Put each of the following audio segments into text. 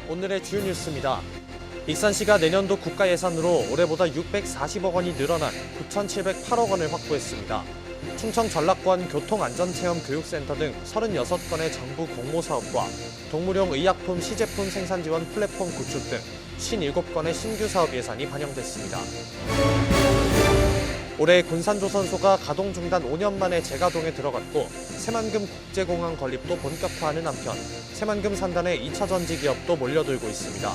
오늘의 주요 뉴스입니다. 익산시가 내년도 국가 예산으로 올해보다 640억 원이 늘어난 9,708억 원을 확보했습니다. 충청 전라권 교통안전체험교육센터 등 36건의 정부 공모사업과 동물용 의약품 시제품 생산 지원 플랫폼 구축 등 57건의 신규 사업 예산이 반영됐습니다. 올해 군산조선소가 가동 중단 5년 만에 재가동에 들어갔고 새만금 국제공항 건립도 본격화하는 한편 새만금 산단의 2차 전지 기업도 몰려들고 있습니다.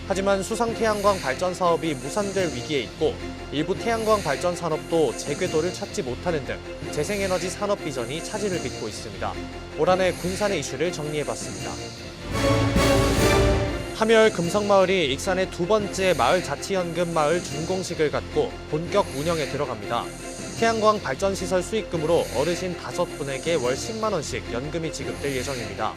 하지만 수상 태양광 발전 사업이 무산될 위기에 있고 일부 태양광 발전 산업도 재궤도를 찾지 못하는 등 재생에너지 산업 비전이 차질을 빚고 있습니다. 올 한 해 군산의 이슈를 정리해봤습니다. 함열 금성마을이 익산의 두 번째 마을자치연금 마을 준공식을 갖고 본격 운영에 들어갑니다. 태양광 발전시설 수익금으로 어르신 5분에게 월 10만 원씩 연금이 지급될 예정입니다.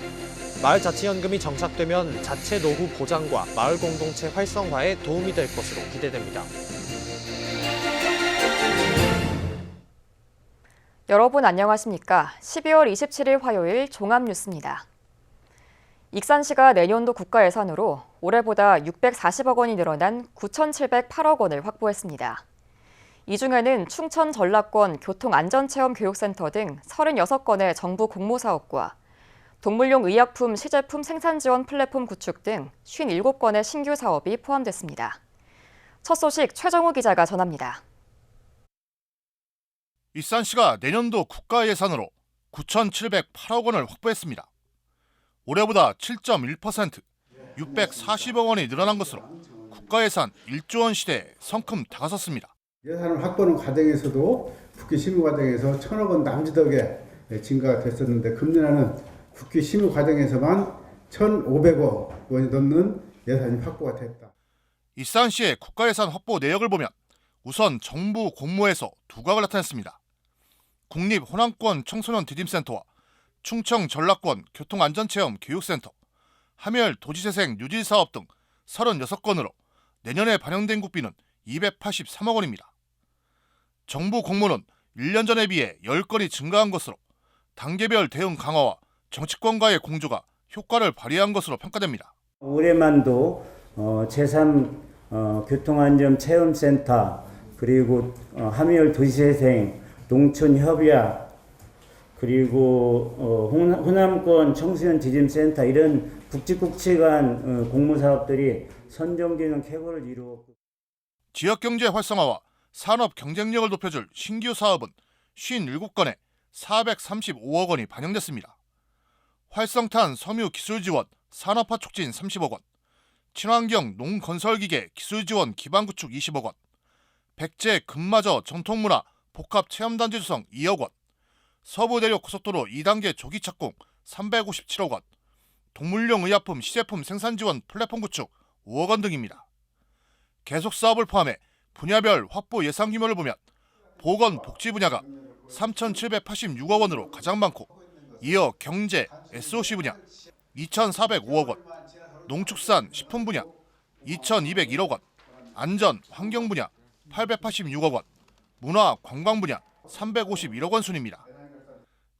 마을자치연금이 정착되면 자체 노후 보장과 마을 공동체 활성화에 도움이 될 것으로 기대됩니다. 여러분 안녕하십니까? 12월 27일 화요일 종합뉴스입니다. 익산시가 내년도 국가 예산으로 올해보다 640억 원이 늘어난 9,708억 원을 확보했습니다. 이 중에는 충청 전라권 교통안전체험교육센터 등 36건의 정부 공모사업과 동물용 의약품 시제품 생산 지원 플랫폼 구축 등 57건의 신규 사업이 포함됐습니다. 첫 소식 최정우 기자가 전합니다. 익산시가 내년도 국가 예산으로 9,708억 원을 확보했습니다. 올해보다 7.1%, 640억 원이 늘어난 것으로 국가 예산 1조 원 시대에 성큼 다가섰습니다. 예산을 확보하는 과정에서도 국회 심의 과정에서 1,000억 원 남지덕에 증가가 됐었는데 금년에는 국회 심의 과정에서만 1,500억 원이 넘는 예산이 확보가 됐다. 익산시의 국가 예산 확보 내역을 보면 우선 정부 공모에서 두각을 나타냈습니다. 국립호남권 청소년 디딤센터와 충청 전라권 교통안전체험 교육센터, 함열 도지재생 뉴딜 사업 등 36건으로 내년에 반영된 국비는 283억 원입니다. 정부 공모는 1년 전에 비해 10건이 증가한 것으로 단계별 대응 강화와 정치권과의 공조가 효과를 발휘한 것으로 평가됩니다. 올해만도 제3 교통안전체험센터 그리고 함열 도시재생 농촌협약 그리고 호남권 청소년 지짐센터 이런 굵직굵직한 공모사업들이 선정기능 쾌거를 이루었고 지역경제 활성화와 산업 경쟁력을 높여줄 신규 사업은 57건에 435억 원이 반영됐습니다. 활성탄 섬유 기술 지원 산업화 촉진 30억 원, 친환경 농건설기계 기술 지원 기반 구축 20억 원, 백제 금마저 전통문화 복합 체험단지 조성 2억 원, 서부대륙 고속도로 2단계 조기 착공 357억 원, 동물용 의약품 시제품 생산 지원 플랫폼 구축 5억 원 등입니다. 계속 사업을 포함해 분야별 확보 예산 규모를 보면 보건복지 분야가 3,786억 원으로 가장 많고 이어 경제, SOC 분야 2,405억 원, 농축산, 식품 분야 2,201억 원, 안전, 환경 분야 886억 원, 문화, 관광 분야 351억 원 순입니다.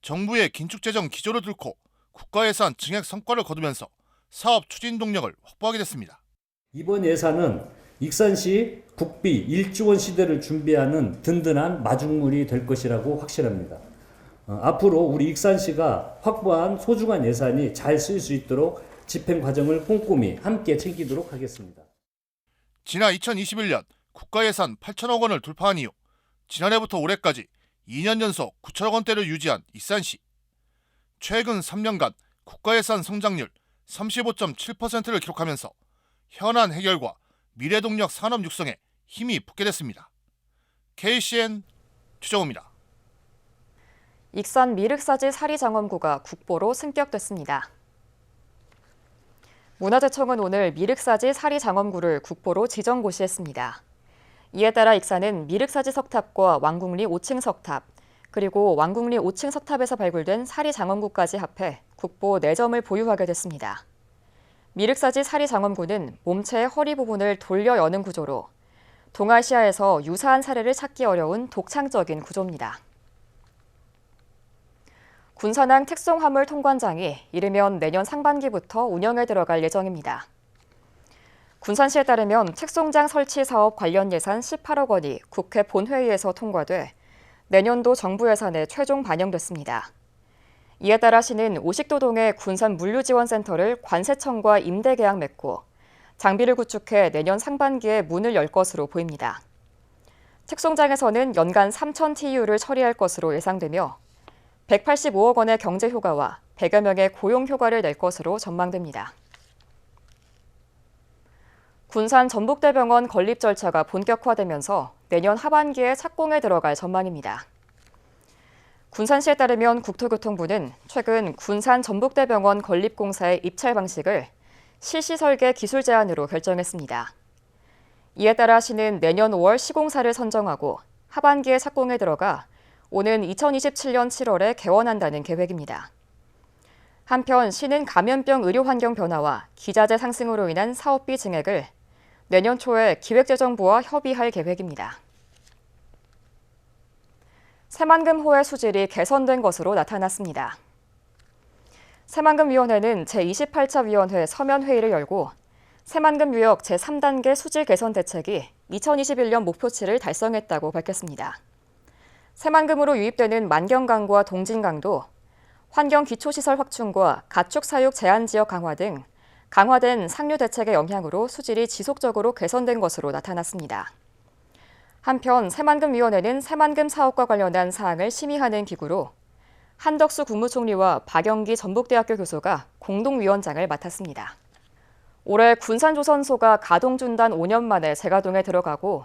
정부의 긴축재정 기조를 뚫고 국가예산 증액 성과를 거두면서 사업 추진 동력을 확보하게 됐습니다. 이번 예산은 익산시 국비 1조 원 시대를 준비하는 든든한 마중물이 될 것이라고 확신합니다. 앞으로 우리 익산시가 확보한 소중한 예산이 잘 쓰일 수 있도록 집행 과정을 꼼꼼히 함께 챙기도록 하겠습니다. 지난 2021년 국가예산 8천억 원을 돌파한 이후 지난해부터 올해까지 2년 연속 9천억 원대를 유지한 익산시. 최근 3년간 국가예산 성장률 35.7%를 기록하면서 현안 해결과 미래동력 산업 육성에 힘이 붙게 됐습니다. KCN 최정우입니다. 익산 미륵사지 사리장엄구가 국보로 승격됐습니다. 문화재청은 오늘 미륵사지 사리장엄구를 국보로 지정고시했습니다. 이에 따라 익산은 미륵사지 석탑과 왕궁리 5층 석탑, 그리고 왕궁리 5층 석탑에서 발굴된 사리장엄구까지 합해 국보 4점을 보유하게 됐습니다. 미륵사지 사리장엄구는 몸체의 허리 부분을 돌려 여는 구조로 동아시아에서 유사한 사례를 찾기 어려운 독창적인 구조입니다. 군산항 특송화물 통관장이 이르면 내년 상반기부터 운영에 들어갈 예정입니다. 군산시에 따르면 책송장 설치 사업 관련 예산 18억 원이 국회 본회의에서 통과돼 내년도 정부 예산에 최종 반영됐습니다. 이에 따라 시는 오식도동의 군산 물류지원센터를 관세청과 임대 계약 맺고 장비를 구축해 내년 상반기에 문을 열 것으로 보입니다. 책송장에서는 연간 3,000 TU를 처리할 것으로 예상되며 185억 원의 경제 효과와 100여 명의 고용 효과를 낼 것으로 전망됩니다. 군산 전북대병원 건립 절차가 본격화되면서 내년 하반기에 착공에 들어갈 전망입니다. 군산시에 따르면 국토교통부는 최근 군산 전북대병원 건립공사의 입찰 방식을 실시 설계 기술 제안으로 결정했습니다. 이에 따라 시는 내년 5월 시공사를 선정하고 하반기에 착공에 들어가 오는 2027년 7월에 개원한다는 계획입니다. 한편 시는 감염병 의료 환경 변화와 기자재 상승으로 인한 사업비 증액을 내년 초에 기획재정부와 협의할 계획입니다. 새만금호의 수질이 개선된 것으로 나타났습니다. 새만금위원회는 제28차 위원회 서면회의를 열고 새만금유역 제3단계 수질 개선 대책이 2021년 목표치를 달성했다고 밝혔습니다. 새만금으로 유입되는 만경강과 동진강도 환경기초시설 확충과 가축 사육 제한 지역 강화 등 강화된 상류 대책의 영향으로 수질이 지속적으로 개선된 것으로 나타났습니다. 한편 새만금위원회는 새만금 사업과 관련한 사항을 심의하는 기구로 한덕수 국무총리와 박영기 전북대학교 교수가 공동위원장을 맡았습니다. 올해 군산조선소가 가동 중단 5년 만에 재가동에 들어가고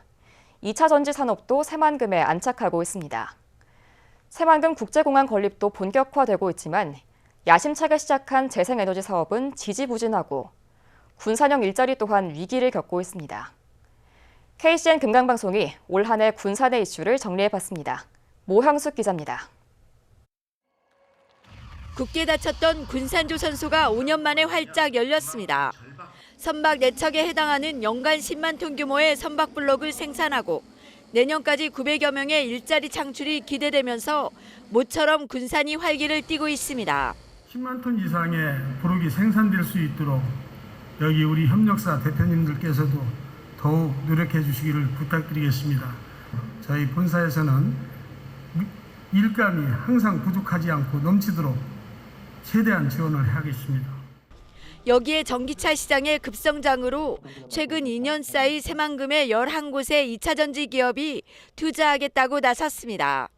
2차 전지 산업도 새만금에 안착하고 있습니다. 새만금 국제공항 건립도 본격화되고 있지만 야심차게 시작한 재생에너지 사업은 지지부진하고 군산형 일자리 또한 위기를 겪고 있습니다. KCN 금강방송이 올 한 해 군산의 이슈를 정리해봤습니다. 모형숙 기자입니다. 굳게 닫혔던 군산조선소가 5년 만에 활짝 열렸습니다. 선박 4척에 해당하는 연간 10만 톤 규모의 선박 블록을 생산하고 내년까지 900여 명의 일자리 창출이 기대되면서 모처럼 군산이 활기를 띠고 있습니다. 10만 톤 이상의 부록이 생산될 수 있도록 여기 우리 협력사 대표님들께서도 더욱 노력해 주시기를 부탁드리겠습니다. 저희 본사에서는 일감이 항상 부족하지 않고 넘치도록 최대한 지원을 하겠습니다. 여기에 전기차 시장의 급성장으로 최근 2년 사이 새만금의 11곳의 2차 전지 기업이 투자하겠다고 나섰습니다.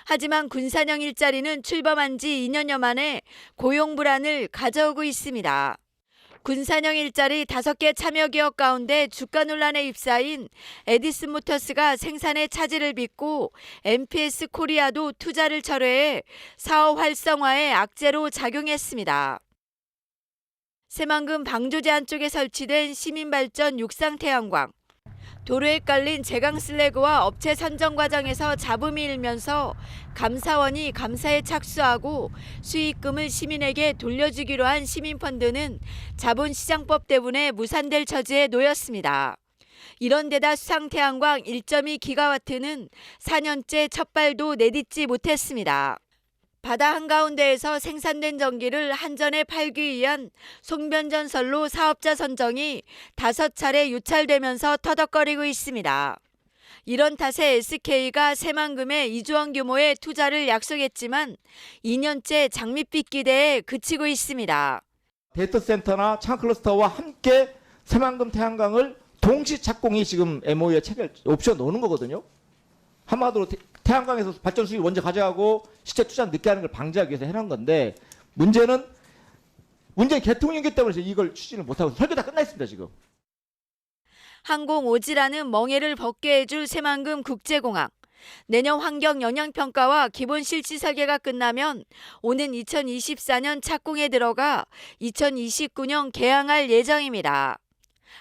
하지만 군산형 일자리는 출범한 지 2년여 만에 고용 불안을 가져오고 있습니다. 군산형 일자리 5개 참여 기업 가운데 주가 논란에 휩싸인 에디슨 모터스가 생산의 차질을 빚고 MPS 코리아도 투자를 철회해 사업 활성화에 악재로 작용했습니다. 새만금 방조제 안쪽에 설치된 시민발전 육상태양광. 도로에 깔린 제강 슬래그와 업체 선정 과정에서 잡음이 일면서 감사원이 감사에 착수하고 수익금을 시민에게 돌려주기로 한 시민펀드는 자본시장법 때문에 무산될 처지에 놓였습니다. 이런 데다 수상태양광 1.2기가와트는 4년째 첫 발도 내딛지 못했습니다. 바다 한가운데에서 생산된 전기를 한전에 팔기 위한 송변전선로 사업자 선정이 5차례 유찰되면서 터덕거리고 있습니다. 이런 탓에 SK가 새만금에 2조 원 규모의 투자를 약속했지만 2년째 장밋빛 기대에 그치고 있습니다. 데이터센터나 창클러스터와 함께 새만금 태양광을 동시 착공이 지금 MOU에 체결 옵션 놓는 거거든요. 한마디로 태양광에서 발전 수익 먼저 가져가고 시체 투자 늦게 하는 걸 방지하기 위해서 해놓은 건데 문제는 개통이기 때문에 이걸 추진을 못하고 설계 다 끝나 있습니다 지금. 항공 오지라는 멍해를 벗게 해줄 새만금 국제공항. 내년 환경 영향평가와 기본 실시 설계가 끝나면 오는 2024년 착공에 들어가 2029년 개항할 예정입니다.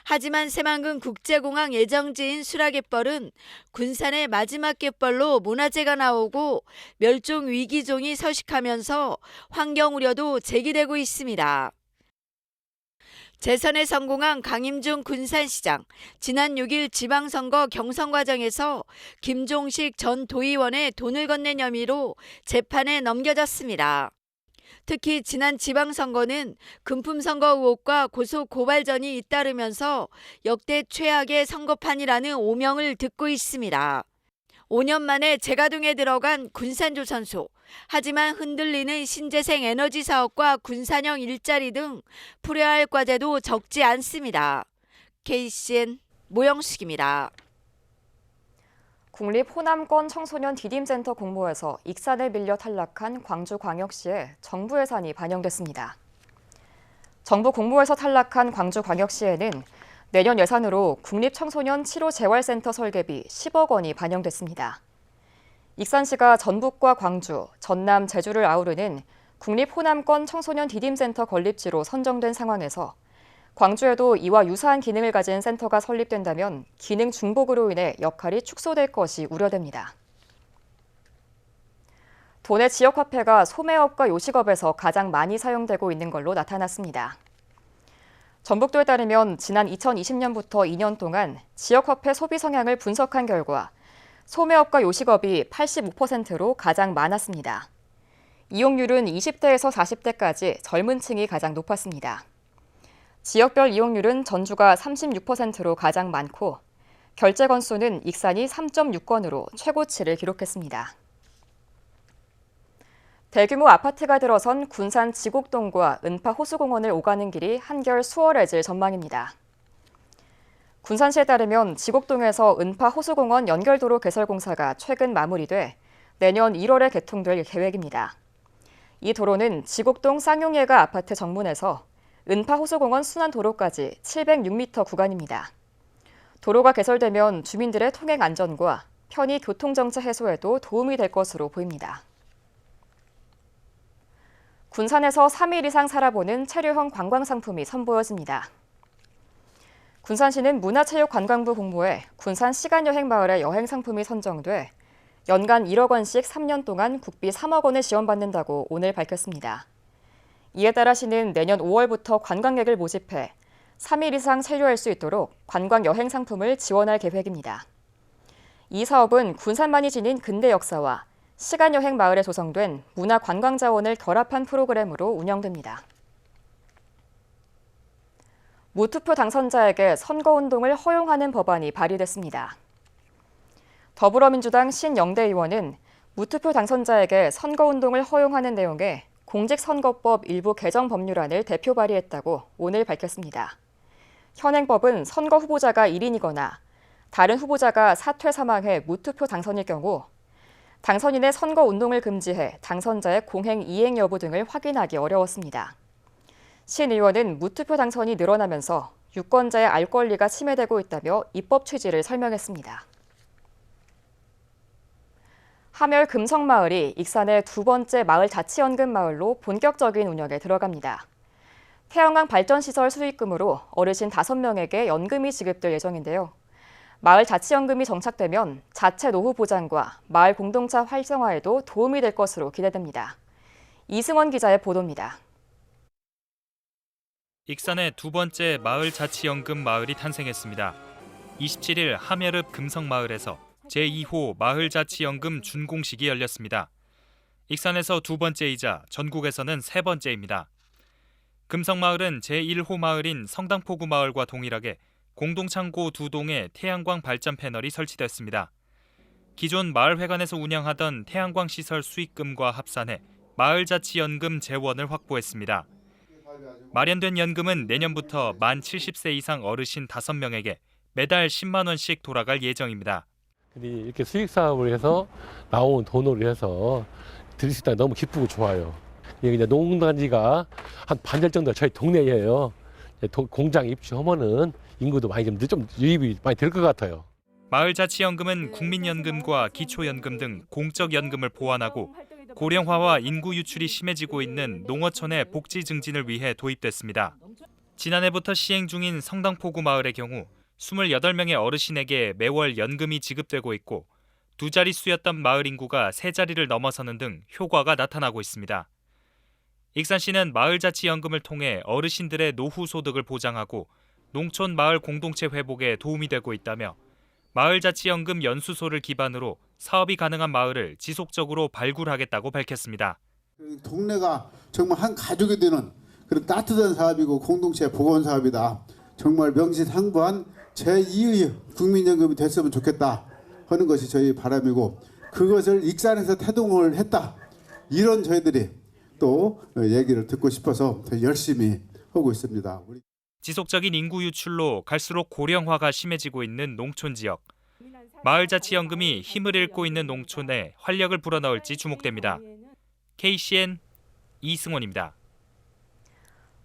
하지만 새만금 국제공항 예정지인 수라갯벌은 군산의 마지막 갯벌로 문화재가 나오고 멸종 위기종이 서식하면서 환경 우려도 제기되고 있습니다. 재선에 성공한 강임중 군산시장, 지난 6일 지방선거 경선 과정에서 김종식 전 도의원의 돈을 건넨 혐의로 재판에 넘겨졌습니다. 특히 지난 지방선거는 금품선거 의혹과 고소 고발전이 잇따르면서 역대 최악의 선거판이라는 오명을 듣고 있습니다. 5년 만에 재가동에 들어간 군산조선소. 하지만 흔들리는 신재생 에너지 사업과 군산형 일자리 등 풀어야 할 과제도 적지 않습니다. KCN 모영식입니다. 국립 호남권 청소년 디딤센터 공모에서 익산에 밀려 탈락한 광주광역시에 정부 예산이 반영됐습니다. 정부 공모에서 탈락한 광주광역시에는 내년 예산으로 국립청소년 치료재활센터 설계비 10억 원이 반영됐습니다. 익산시가 전북과 광주, 전남, 제주를 아우르는 국립 호남권 청소년 디딤센터 건립지로 선정된 상황에서 광주에도 이와 유사한 기능을 가진 센터가 설립된다면 기능 중복으로 인해 역할이 축소될 것이 우려됩니다. 도내 지역화폐가 소매업과 요식업에서 가장 많이 사용되고 있는 걸로 나타났습니다. 전북도에 따르면 지난 2020년부터 2년 동안 지역화폐 소비 성향을 분석한 결과 소매업과 요식업이 85%로 가장 많았습니다. 이용률은 20대에서 40대까지 젊은 층이 가장 높았습니다. 지역별 이용률은 전주가 36%로 가장 많고 결제 건수는 익산이 3.6건으로 최고치를 기록했습니다. 대규모 아파트가 들어선 군산 지곡동과 은파 호수공원을 오가는 길이 한결 수월해질 전망입니다. 군산시에 따르면 지곡동에서 은파 호수공원 연결도로 개설 공사가 최근 마무리돼 내년 1월에 개통될 계획입니다. 이 도로는 지곡동 쌍용예가 아파트 정문에서 은파 호수공원 순환도로까지 706m 구간입니다. 도로가 개설되면 주민들의 통행 안전과 편의 교통정체 해소에도 도움이 될 것으로 보입니다. 군산에서 3일 이상 살아보는 체류형 관광상품이 선보여집니다. 군산시는 문화체육관광부 공모에 군산 시간여행마을의 여행상품이 선정돼 연간 1억 원씩 3년 동안 국비 3억 원을 지원받는다고 오늘 밝혔습니다. 이에 따라 시는 내년 5월부터 관광객을 모집해 3일 이상 체류할 수 있도록 관광 여행 상품을 지원할 계획입니다. 이 사업은 군산만이 지닌 근대 역사와 시간여행 마을에 조성된 문화관광자원을 결합한 프로그램으로 운영됩니다. 무투표 당선자에게 선거운동을 허용하는 법안이 발의됐습니다. 더불어민주당 신영대 의원은 무투표 당선자에게 선거운동을 허용하는 내용의 공직선거법 일부 개정 법률안을 대표 발의했다고 오늘 밝혔습니다. 현행법은 선거 후보자가 1인이거나 다른 후보자가 사퇴 사망해 무투표 당선일 경우 당선인의 선거운동을 금지해 당선자의 공행 이행 여부 등을 확인하기 어려웠습니다. 신 의원은 무투표 당선이 늘어나면서 유권자의 알 권리가 침해되고 있다며 입법 취지를 설명했습니다. 하멸 금성마을이 익산의 두 번째 마을 자치연금 마을로 본격적인 운영에 들어갑니다. 태양광 발전시설 수익금으로 어르신 5명에게 연금이 지급될 예정인데요. 마을 자치연금이 정착되면 자체 노후 보장과 마을 공동체 활성화에도 도움이 될 것으로 기대됩니다. 이승원 기자의 보도입니다. 익산의 두 번째 마을 자치연금 마을이 탄생했습니다. 27일 하멸읍 금성마을에서 제2호 마을 자치연금 준공식이 열렸습니다. 익산에서 두 번째이자 전국에서는 세 번째입니다. 금성마을은 제1호 마을인 성당포구 마을과 동일하게 공동창고 2동에 태양광 발전 패널이 설치됐습니다. 기존 마을회관에서 운영하던 태양광 시설 수익금과 합산해 마을자치연금 재원을 확보했습니다. 마련된 연금은 내년부터 만 70세 이상 어르신 5명에게 매달 10만 원씩 돌아갈 예정입니다. 이렇게 수익 사업을 해서 나온 돈으로 해서 드릴 수 있다니 너무 기쁘고 좋아요. 이제 농단지가 한 반절 정도 저희 동네예요. 공장 입주하면은 인구도 많이 좀 유입이 많이 될 것 같아요. 마을자치연금은 국민연금과 기초연금 등 공적연금을 보완하고 고령화와 인구 유출이 심해지고 있는 농어촌의 복지 증진을 위해 도입됐습니다. 지난해부터 시행 중인 성당포구 마을의 경우 28명의 어르신에게 매월 연금이 지급되고 있고 두 자릿수였던 마을 인구가 세 자리를 넘어서는 등 효과가 나타나고 있습니다. 익산시는 마을자치연금을 통해 어르신들의 노후 소득을 보장하고 농촌 마을 공동체 회복에 도움이 되고 있다며 마을자치연금 연수소를 기반으로 사업이 가능한 마을을 지속적으로 발굴하겠다고 밝혔습니다. 동네가 정말 한 가족이 되는 그런 따뜻한 사업이고 공동체 보건 사업이다. 정말 명실상부한 제2의 국민연금이 됐으면 좋겠다 하는 것이 저희 바람이고, 그것을 익산에서 태동을 했다. 이런 저희들이 또 얘기를 듣고 싶어서 더 열심히 하고 있습니다. 지속적인 인구 유출로 갈수록 고령화가 심해지고 있는 농촌 지역. 마을자치연금이 힘을 잃고 있는 농촌에 활력을 불어넣을지 주목됩니다. KCN 이승원입니다.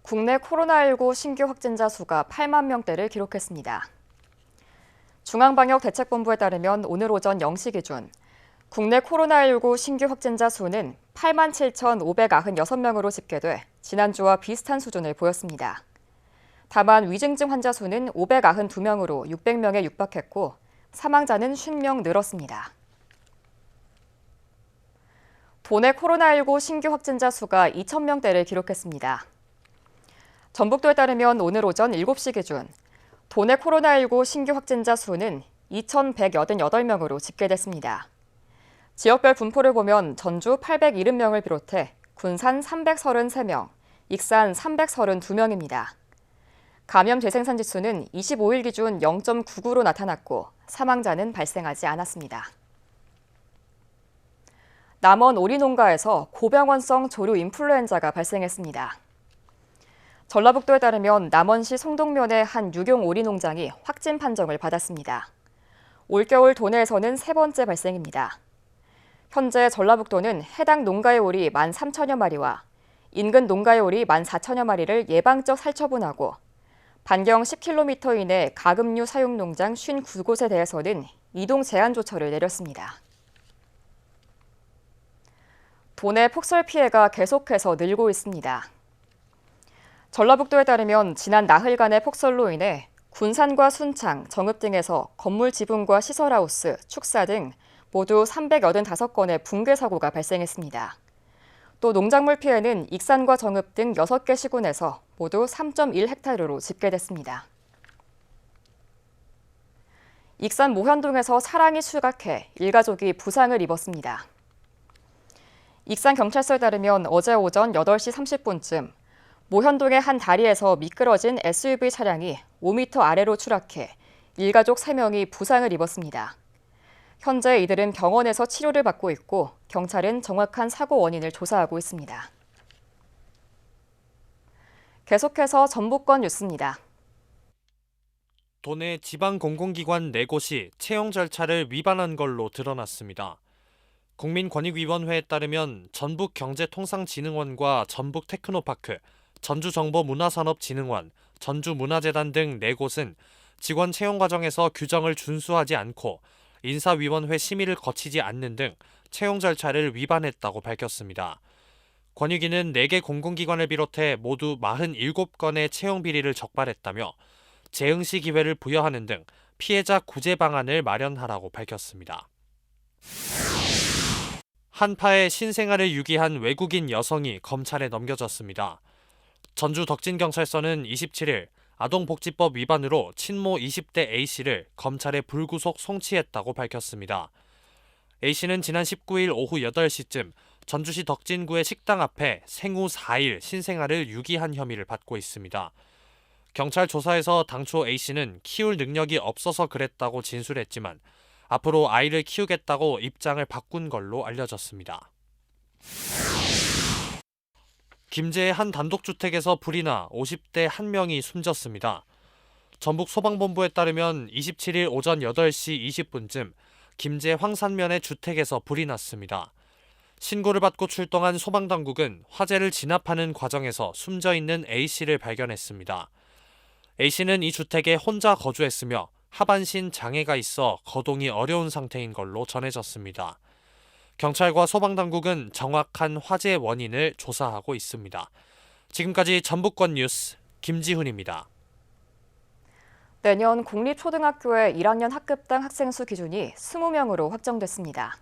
국내 코로나19 신규 확진자 수가 8만 명대를 기록했습니다. 중앙방역대책본부에 따르면 오늘 오전 0시 기준 국내 코로나19 신규 확진자 수는 8만 7,596명으로 집계돼 지난주와 비슷한 수준을 보였습니다. 다만 위중증 환자 수는 592명으로 600명에 육박했고 사망자는 50명 늘었습니다. 도내 코로나19 신규 확진자 수가 2,000명대를 기록했습니다. 전북도에 따르면 오늘 오전 7시 기준 도내 코로나19 신규 확진자 수는 2,188명으로 집계됐습니다. 지역별 분포를 보면 전주 870명을 비롯해 군산 333명, 익산 332명입니다. 감염 재생산 지수는 25일 기준 0.99로 나타났고 사망자는 발생하지 않았습니다. 남원 오리농가에서 고병원성 조류 인플루엔자가 발생했습니다. 전라북도에 따르면 남원시 송동면의 한 유경 오리 농장이 확진 판정을 받았습니다. 올겨울 도내에서는 세 번째 발생입니다. 현재 전라북도는 해당 농가의 오리 13,000여 마리와 인근 농가의 오리 14,000여 마리를 예방적 살처분하고 반경 10km 이내 가금류 사육 농장 59곳에 대해서는 이동 제한 조처를 내렸습니다. 도내 폭설 피해가 계속해서 늘고 있습니다. 전라북도에 따르면 지난 나흘간의 폭설로 인해 군산과 순창, 정읍 등에서 건물 지붕과 시설하우스, 축사 등 모두 385건의 붕괴 사고가 발생했습니다. 또 농작물 피해는 익산과 정읍 등 6개 시군에서 모두 3.1헥타르로 집계됐습니다. 익산 모현동에서 사랑이 추락해 일가족이 부상을 입었습니다. 익산경찰서에 따르면 어제 오전 8시 30분쯤 모현동의 한 다리에서 미끄러진 SUV 차량이 5m 아래로 추락해 일가족 3명이 부상을 입었습니다. 현재 이들은 병원에서 치료를 받고 있고 경찰은 정확한 사고 원인을 조사하고 있습니다. 계속해서 전북권 뉴스입니다. 도내 지방 공공기관 4곳이 채용 절차를 위반한 걸로 드러났습니다. 국민권익위원회에 따르면 전북경제통상진흥원과 전북테크노파크, 전주정보문화산업진흥원, 전주문화재단 등 4곳은 직원 채용 과정에서 규정을 준수하지 않고 인사위원회 심의를 거치지 않는 등 채용 절차를 위반했다고 밝혔습니다. 권익위는 4개 공공기관을 비롯해 모두 47건의 채용 비리를 적발했다며 재응시 기회를 부여하는 등 피해자 구제 방안을 마련하라고 밝혔습니다. 한파에 신생아를 유기한 외국인 여성이 검찰에 넘겨졌습니다. 전주 덕진경찰서는 27일 아동복지법 위반으로 친모 20대 A씨를 검찰에 불구속 송치했다고 밝혔습니다. A씨는 지난 19일 오후 8시쯤 전주시 덕진구의 식당 앞에 생후 4일 신생아를 유기한 혐의를 받고 있습니다. 경찰 조사에서 당초 A씨는 키울 능력이 없어서 그랬다고 진술했지만 앞으로 아이를 키우겠다고 입장을 바꾼 걸로 알려졌습니다. 김제의 한 단독주택에서 불이 나 50대 1명이 숨졌습니다. 전북소방본부에 따르면 27일 오전 8시 20분쯤 김제 황산면의 주택에서 불이 났습니다. 신고를 받고 출동한 소방당국은 화재를 진압하는 과정에서 숨져있는 A씨를 발견했습니다. A씨는 이 주택에 혼자 거주했으며 하반신 장애가 있어 거동이 어려운 상태인 걸로 전해졌습니다. 경찰과 소방당국은 정확한 화재 원인을 조사하고 있습니다. 지금까지 전북권 뉴스 김지훈입니다. 내년 공립초등학교의 1학년 학급당 학생 수 기준이 20명으로 확정됐습니다.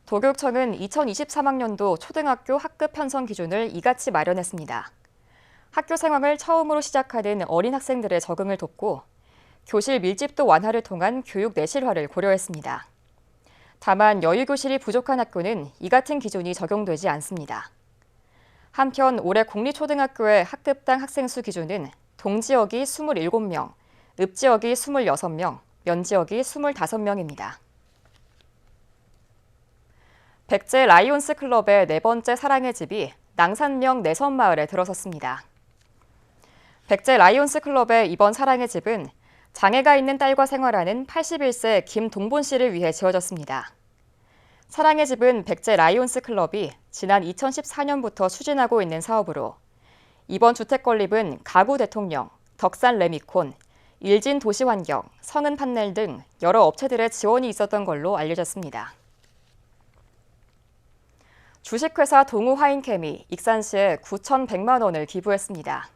도교육청은 2023학년도 초등학교 학급 편성 기준을 이같이 마련했습니다. 학교 생활을 처음으로 시작하는 어린 학생들의 적응을 돕고 교실 밀집도 완화를 통한 교육 내실화를 고려했습니다. 다만 여유교실이 부족한 학교는 이 같은 기준이 적용되지 않습니다. 한편 올해 공립초등학교의 학급당 학생 수 기준은 동지역이 27명, 읍지역이 26명, 면지역이 25명입니다. 백제 라이온스 클럽의 네 번째 사랑의 집이 낭산명 내선마을에 들어섰습니다. 백제 라이온스 클럽의 이번 사랑의 집은 장애가 있는 딸과 생활하는 81세 김동본 씨를 위해 지어졌습니다. 사랑의 집은 백제 라이온스 클럽이 지난 2014년부터 추진하고 있는 사업으로 이번 주택 건립은 가구 대통령, 덕산 레미콘, 일진 도시환경, 성은 판넬 등 여러 업체들의 지원이 있었던 걸로 알려졌습니다. 주식회사 동우화인케미 익산시에 9,100만 원을 기부했습니다.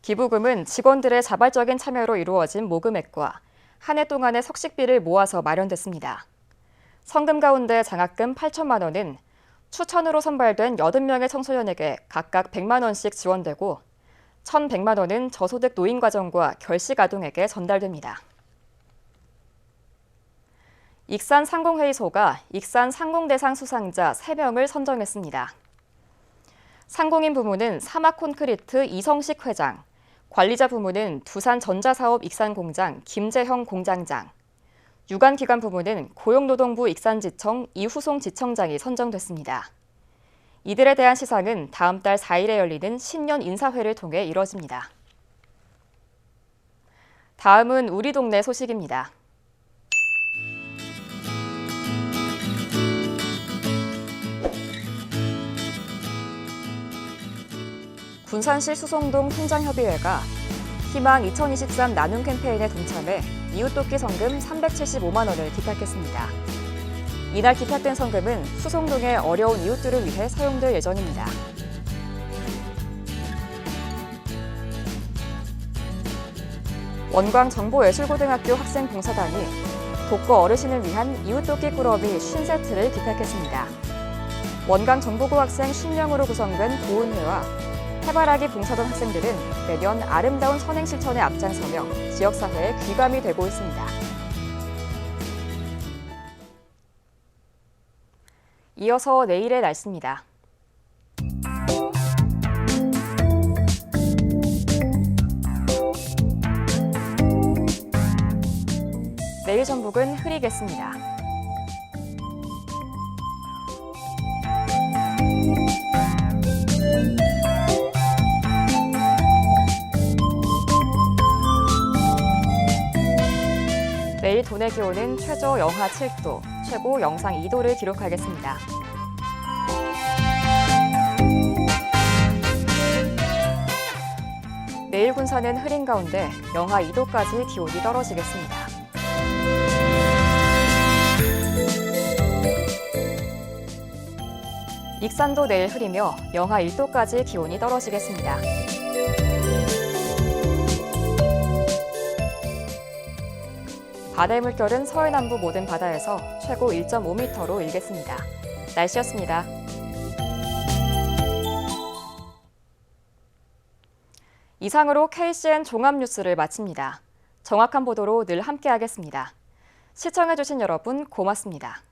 기부금은 직원들의 자발적인 참여로 이루어진 모금액과 한 해 동안의 석식비를 모아서 마련됐습니다. 성금 가운데 장학금 8천만 원은 추천으로 선발된 80명의 청소년에게 각각 100만 원씩 지원되고 1,100만 원은 저소득 노인과정과 결식 아동에게 전달됩니다. 익산 상공회의소가 익산 상공대상 수상자 3명을 선정했습니다. 상공인 부문은 사막콘크리트 이성식 회장, 관리자 부문은 두산전자사업 익산공장 김재형 공장장, 유관기관 부문은 고용노동부 익산지청 이후송 지청장이 선정됐습니다. 이들에 대한 시상은 다음 달 4일에 열리는 신년 인사회를 통해 이뤄집니다. 다음은 우리 동네 소식입니다. 군산시 수송동 통장협의회가 희망 2023 나눔 캠페인에 동참해 이웃돕기 성금 375만 원을 기탁했습니다. 이날 기탁된 성금은 수송동의 어려운 이웃들을 위해 사용될 예정입니다. 원광정보예술고등학교 학생봉사단이 독거 어르신을 위한 이웃돕기 꾸러미 50세트를 기탁했습니다. 원광정보고 학생 10명으로 구성된 보훈회와 해바라기 봉사단 학생들은 매년 아름다운 선행 실천에 앞장서며 지역사회에 귀감이 되고 있습니다. 이어서 내일의 날씨입니다. 내일 전북은 흐리겠습니다. 내일 도내 기온은 최저 영하 7도, 최고 영상 2도를 기록하겠습니다. 내일 군산은 흐린 가운데 영하 2도까지 기온이 떨어지겠습니다. 익산도 내일 흐리며 영하 1도까지 기온이 떨어지겠습니다. 바다의 물결은 서해 남부 모든 바다에서 최고 1.5m로 일겠습니다. 날씨였습니다. 이상으로 KCN 종합뉴스를 마칩니다. 정확한 보도로 늘 함께하겠습니다. 시청해주신 여러분 고맙습니다.